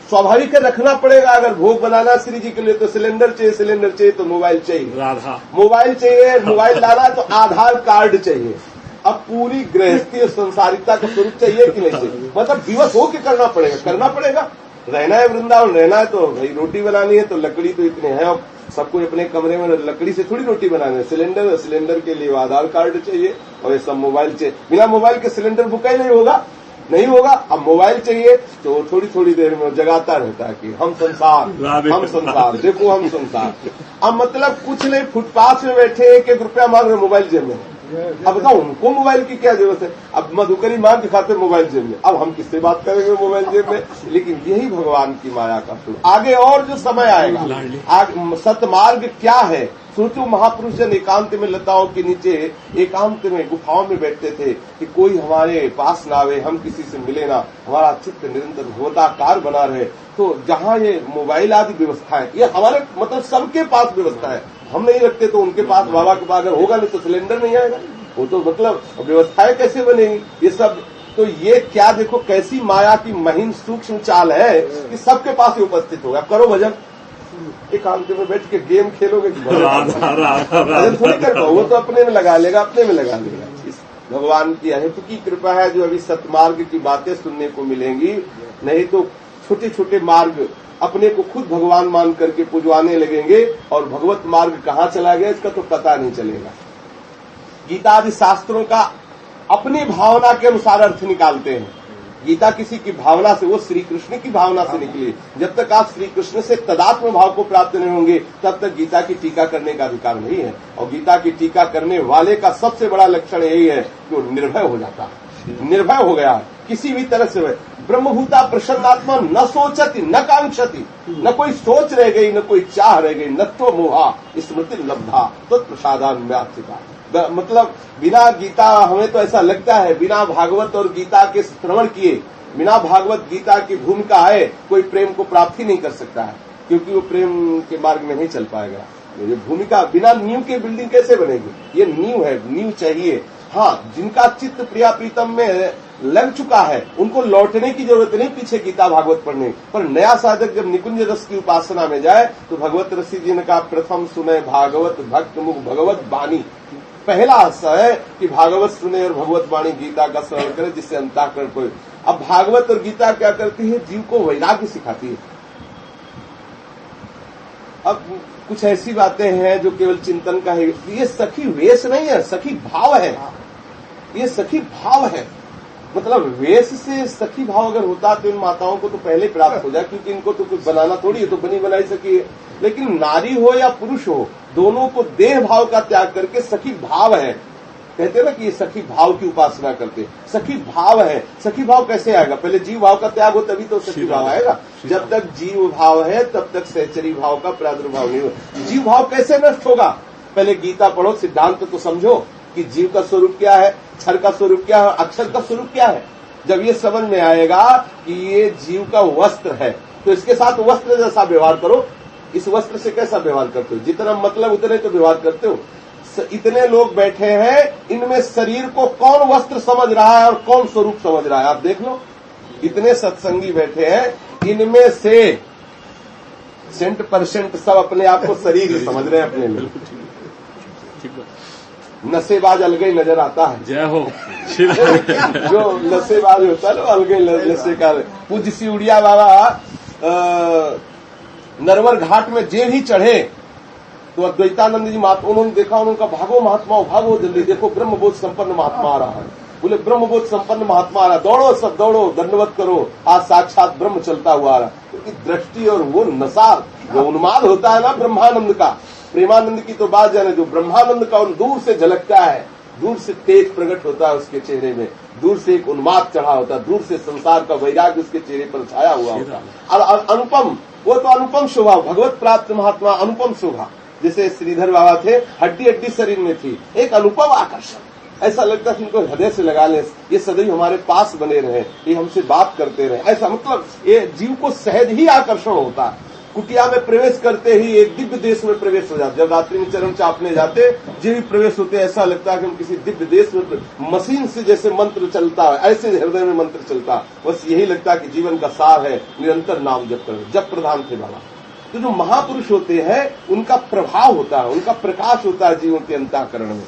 Speaker 1: स्वाभाविक है रखना पड़ेगा। अगर भोग बनाना श्री जी के लिए तो सिलेंडर चाहिए तो मोबाइल चाहिए, मोबाइल चाहिए, मोबाइल लाना तो आधार कार्ड चाहिए। अब पूरी गृहस्थी और संसारिकता का स्वरूप चाहिए कि नहीं चाहिए? मतलब विवश होके करना पड़ेगा। रहना है वृंदावन, रहना है तो भाई रोटी बनानी है तो लकड़ी तो इतने हैं, अब सबको अपने कमरे में लकड़ी से थोड़ी रोटी बनानी है। सिलेंडर के लिए आधार कार्ड चाहिए और ये सब मोबाइल चाहिए। बिना मोबाइल के सिलेंडर बुक ही नहीं होगा। अब मोबाइल चाहिए तो थोड़ी थोड़ी देर में जगाता रहता है कि हम संसार देखो हम संसार। अब मतलब कुछ नहीं, फुटपाथ में बैठे 1-1 रुपया मांग रहे, मोबाइल जेब में। अब बताओ उनको मोबाइल की क्या जरूरत है? अब मधुकरी मांग के खाते मोबाइल जेब में, अब हम किससे बात करेंगे मोबाइल जेब में? लेकिन यही भगवान की माया का स्वरूप। आगे और जो समय आएगा, आगे सतमार्ग क्या है सोचो। महापुरुष जन एकांत में लताओं के नीचे एकांत में गुफाओं में बैठते थे कि कोई हमारे पास ना आवे, हम किसी से मिले ना, हमारा चित्त निरंतर भगवताकार बना रहे। तो जहाँ ये मोबाइल आदि व्यवस्थाएं, ये हमारे मतलब सबके पास व्यवस्था है, हम नहीं रखते तो उनके पास, बाबा के पास अगर होगा नहीं तो सिलेंडर नहीं आएगा, वो तो मतलब व्यवस्थाएं कैसे बनेगी ये सब। तो ये क्या देखो कैसी माया की महीन सूक्ष्म चाल है कि सबके पास ही उपस्थित होगा। करो भजन, एकांत में बैठ के गेम खेलोगे भजन थोड़ी कर पाओ, वो तो अपने में लगा लेगा। इस भगवान की अहेतुकी कृपा है जो अभी सतमार्ग की बातें सुनने को मिलेंगी, नहीं तो छोटे छोटे मार्ग अपने को खुद भगवान मान करके पुजवाने लगेंगे और भगवत मार्ग कहाँ चला गया इसका तो पता नहीं चलेगा। गीता आदि शास्त्रों का अपनी भावना के अनुसार अर्थ निकालते हैं। गीता किसी की भावना से, वो श्री कृष्ण की भावना से निकली। जब तक आप श्री कृष्ण से तदात्म भाव को प्राप्त नहीं होंगे तब तक गीता की टीका करने का अधिकार नहीं है। और गीता की टीका करने वाले का सबसे बड़ा लक्षण यही है कि वो निर्भय हो जाता है, निर्भय हो गया किसी भी तरह से। ब्रह्मभूता प्रसन्नात्मा न सोचती न कांक्षति, न कोई सोच रह गई न कोई चाह रह गई, न तो मोहा स्मृति लब्धा तो प्रसादान्व्यासिका। मतलब बिना गीता, हमें तो ऐसा लगता है बिना भागवत और गीता के श्रवण किए, बिना भागवत गीता की भूमिका है, कोई प्रेम को प्राप्त ही नहीं कर सकता है, क्योंकि वो प्रेम के मार्ग में नहीं चल पाएगा। ये भूमिका बिना नींव के बिल्डिंग कैसे बनेगी? ये नींव है, नींव चाहिए। हाँ, जिनका चित्त प्रिया प्रीतम में लग चुका है उनको लौटने की जरूरत नहीं पीछे गीता भागवत पढ़ने पर। नया साधक जब निकुंज रस की उपासना में जाए तो भगवत रसी जी ने कहा प्रथम सुने भागवत भक्त मुख भगवत वाणी। पहला है कि भागवत सुने और भगवत वाणी गीता का श्रवण करे जिससे अंतःकरण कोई। अब भागवत और गीता क्या करती है? जीव को वैराग्य सिखाती है। अब कुछ ऐसी बातें हैं जो केवल चिंतन का है। ये सखी वेश नहीं है, सखी भाव है। ये सखी भाव है, मतलब वेश से सखी भाव अगर होता तो इन माताओं को तो पहले प्राप्त हो जाए, क्योंकि इनको तो कुछ बनाना थोड़ी है, तो बनी बनाई सकी है। लेकिन नारी हो या पुरुष हो, दोनों को देह भाव का त्याग करके सखी भाव है। कहते हैं ना कि ये सखी भाव की उपासना करते। सखी भाव है, सखी भाव कैसे आएगा? पहले जीव भाव का त्याग हो तभी तो सखी भाव आएगा। जब तक जीव भाव है तब तक सहचरी भाव का प्रादुर्भाव नहीं हो। जीव भाव कैसे नष्ट होगा? पहले गीता पढ़ो, सिद्धांत तो समझो कि जीव का स्वरूप क्या है, क्षर का स्वरूप क्या है, अक्षर का स्वरूप क्या है। जब ये समझ में आएगा कि ये जीव का वस्त्र है तो इसके साथ वस्त्र जैसा व्यवहार करो। इस वस्त्र से कैसा व्यवहार करते हो? जितना मतलब उतने तो व्यवहार करते हो। इतने लोग बैठे हैं, इनमें शरीर को कौन वस्त्र समझ रहा है और कौन स्वरूप समझ रहा है? आप देख लो, इतने सत्संगी बैठे हैं, इनमें से 100% सब अपने आप को शरीर ही समझ रहे हैं अपने में। नशेबाज अलग ही नजर आता है।
Speaker 2: जय हो।
Speaker 1: जो नशेबाज होता है ना, अलग ही नशे का। पूज्य श्री उड़िया बाबा नरवर घाट में जेल ही चढ़े तो अद्वैतानंद जी महात्मा, उन्होंने देखा, उनका भागो महात्माओं भागो जल्दी, देखो ब्रह्मबोध संपन्न महात्मा आ रहा है। बोले ब्रह्मबोध संपन्न महात्मा आ रहा है, दौड़ो सब दौड़ो, दंडवत करो, आज साक्षात ब्रह्म चलता हुआ आ रहा है। क्योंकि दृष्टि और वो नशा, जो उन्माद होता है ना ब्रह्मानंद का, प्रेमानंद की तो बात जाने, जो ब्रह्मानंद का उन दूर से झलकता है, दूर से तेज प्रकट होता है उसके चेहरे में, दूर से एक उन्माद चढ़ा होता है, दूर से संसार का वैराग्य उसके चेहरे पर छाया हुआ होता है। और अनुपम, वो तो अनुपम शोभा, भगवत प्राप्त महात्मा अनुपम शोभा। जैसे श्रीधर बाबा थे, हड्डी हड्डी शरीर में थी, एक अनुपम आकर्षण। ऐसा लगता है इनको हृदय से लगा ले, ये सदैव हमारे पास बने रहे, ये हमसे बात करते रहे। ऐसा मतलब ये जीव को सहज ही आकर्षण होता है। कुटिया में प्रवेश करते ही एक दिव्य देश में प्रवेश हो जाते। जब रात्रि में चरण चापने जाते, जीव प्रवेश होते, ऐसा लगता है कि हम किसी दिव्य देश में, मशीन से जैसे मंत्र चलता है ऐसे हृदय में मंत्र चलता। बस यही लगता है कि जीवन का सार है निरंतर नाम जप करो। जप प्रधान थे बाबा। तो जो महापुरुष होते हैं उनका प्रभाव होता है, उनका प्रकाश होता है जीवन के अंतःकरण में।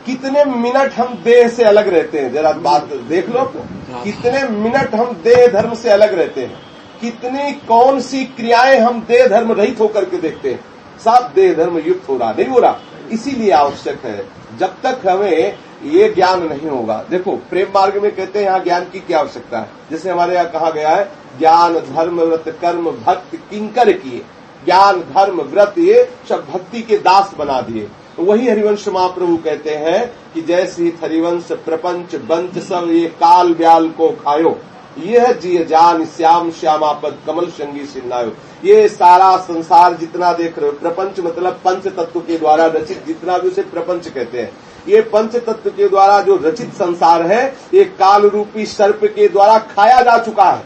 Speaker 1: कितने मिनट हम देह से अलग रहते हैं, जरा बात देख लो। कितने मिनट हम देह धर्म से अलग रहते हैं, कितनी कौन सी क्रियाएं हम देह धर्म रहित होकर के देखते हैं। सब देह धर्म युक्त हो रहा, नहीं हो रहा। इसीलिए आवश्यक है, जब तक हमें ये ज्ञान नहीं होगा। देखो प्रेम मार्ग में कहते हैं यहाँ ज्ञान की क्या आवश्यकता है। जैसे हमारे यहाँ कहा गया है, ज्ञान धर्म व्रत कर्म भक्त किंकर किए। ज्ञान धर्म व्रत ये सब भक्ति के दास बना दिए। तो वही हरिवंश महाप्रभु कहते हैं कि जैसे हरिवंश प्रपंच बंच सब ये काल ब्याल को खायो, यह जिय जान श्याम श्यामापद कमल संगी सिन्नायो। ये सारा संसार जितना देख रहे हो, प्रपंच मतलब पंच तत्व के द्वारा रचित, जितना भी उसे प्रपंच कहते हैं। ये पंच तत्व के द्वारा जो रचित संसार है, ये काल रूपी सर्प के द्वारा खाया जा चुका है।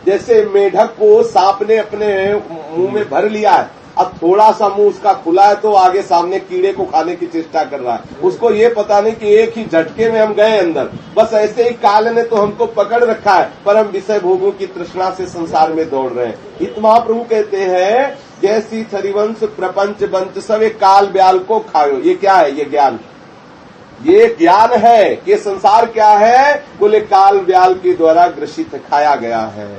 Speaker 1: जैसे मेढक को सांप ने अपने मुंह में भर लिया है, अब थोड़ा सा मुंह उसका खुला है तो आगे सामने कीड़े को खाने की चेष्टा कर रहा है। उसको ये पता नहीं कि एक ही झटके में हम गए अंदर। बस ऐसे ही काल ने तो हमको पकड़ रखा है, पर हम विषय भोगों की तृष्णा से संसार में दौड़ रहे हैं। इत महाप्रभु कहते हैं, जैसी हरिवंश प्रपंच बंच सब काल ब्याल को खायो। ये क्या है? ये ज्ञान, ये ज्ञान है कि संसार क्या है। बोले काल ब्याल के द्वारा ग्रसित खाया गया है।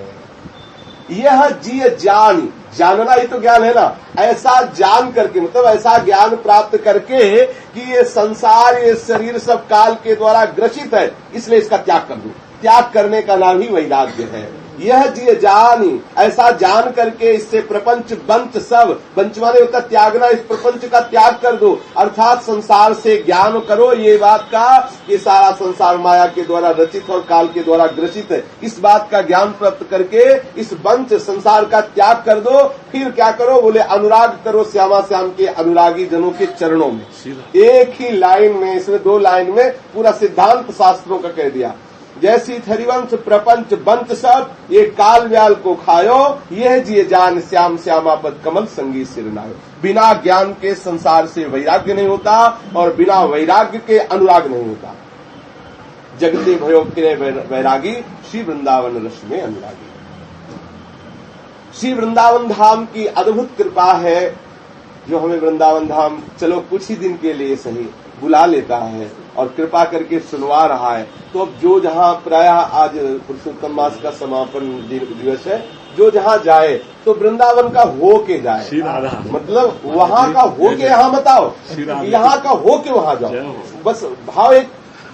Speaker 1: यह जिय जान, जानना ही तो ज्ञान है ना। ऐसा जान करके, मतलब ऐसा ज्ञान प्राप्त करके कि ये संसार, ये शरीर सब काल के द्वारा ग्रसित है, इसलिए इसका त्याग कर दो। त्याग करने का नाम ही वैराग्य है। यह जिय जानी, ऐसा जान करके इससे प्रपंच बंच सब, बंच माने होता त्यागना, इस प्रपंच का त्याग कर दो। अर्थात संसार से ज्ञान करो ये बात का कि सारा संसार माया के द्वारा रचित और काल के द्वारा ग्रसित है। इस बात का ज्ञान प्राप्त करके इस बंच संसार का त्याग कर दो। फिर क्या करो? बोले अनुराग करो श्यामा श्याम के अनुरागी जनों के चरणों में। एक ही लाइन में, इसमें 2 लाइन में पूरा सिद्धांत शास्त्रों का कह दिया। जैसी हरिवंश प्रपंच बंच सब ये काल व्याल को खायो, यह जिय जान श्याम श्यामापद कमल संगी सिरनायो। बिना ज्ञान के संसार से वैराग्य नहीं होता और बिना वैराग्य के अनुराग नहीं होता। जगते भयो किरे वैरागी, श्री वृंदावन रस में अनुरागी। श्री वृंदावन धाम की अद्भुत कृपा है, जो हमें वृंदावन धाम चलो कुछ ही दिन के लिए सही बुला लेता है और कृपा करके सुनवा रहा है। तो अब जो जहाँ प्राय आज पुरुषोत्तम मास का समापन दिवस है, जो जहाँ जाए तो वृंदावन का हो के जाए। मतलब वहाँ का हो के यहाँ मत आओ, यहाँ का हो के वहाँ जाओ। बस भाव एक,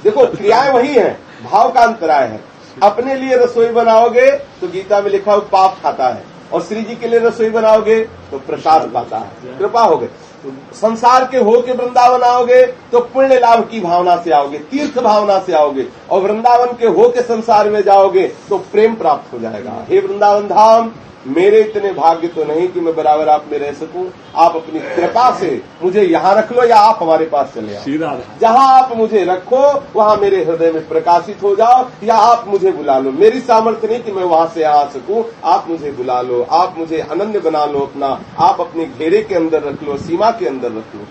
Speaker 1: देखो क्रियाएं वही है, भाव का अंतराय है। अपने लिए रसोई बनाओगे तो गीता में लिखा हो पाप खाता है, और श्री जी के लिए रसोई बनाओगे तो प्रसाद पाता है। कृपा हो गई। संसार के हो के वृंदावन आओगे तो पुण्य लाभ की भावना से आओगे, तीर्थ भावना से आओगे, और वृंदावन के हो के संसार में जाओगे तो प्रेम प्राप्त हो जाएगा। हे वृंदावन धाम, मेरे इतने भाग्य तो नहीं कि मैं बराबर आप में रह सकूं, आप अपनी कृपा से मुझे यहाँ रख लो या आप हमारे पास चले आओ। जहाँ आप मुझे रखो वहाँ मेरे हृदय में प्रकाशित हो जाओ, या आप मुझे बुला लो। मेरी सामर्थ्य नहीं कि मैं वहां से आ सकूं, आप मुझे बुला लो, आप मुझे अनन्य बना लो अपना, आप अपने घेरे के अंदर रख लो, सीमा के अंदर रख लो।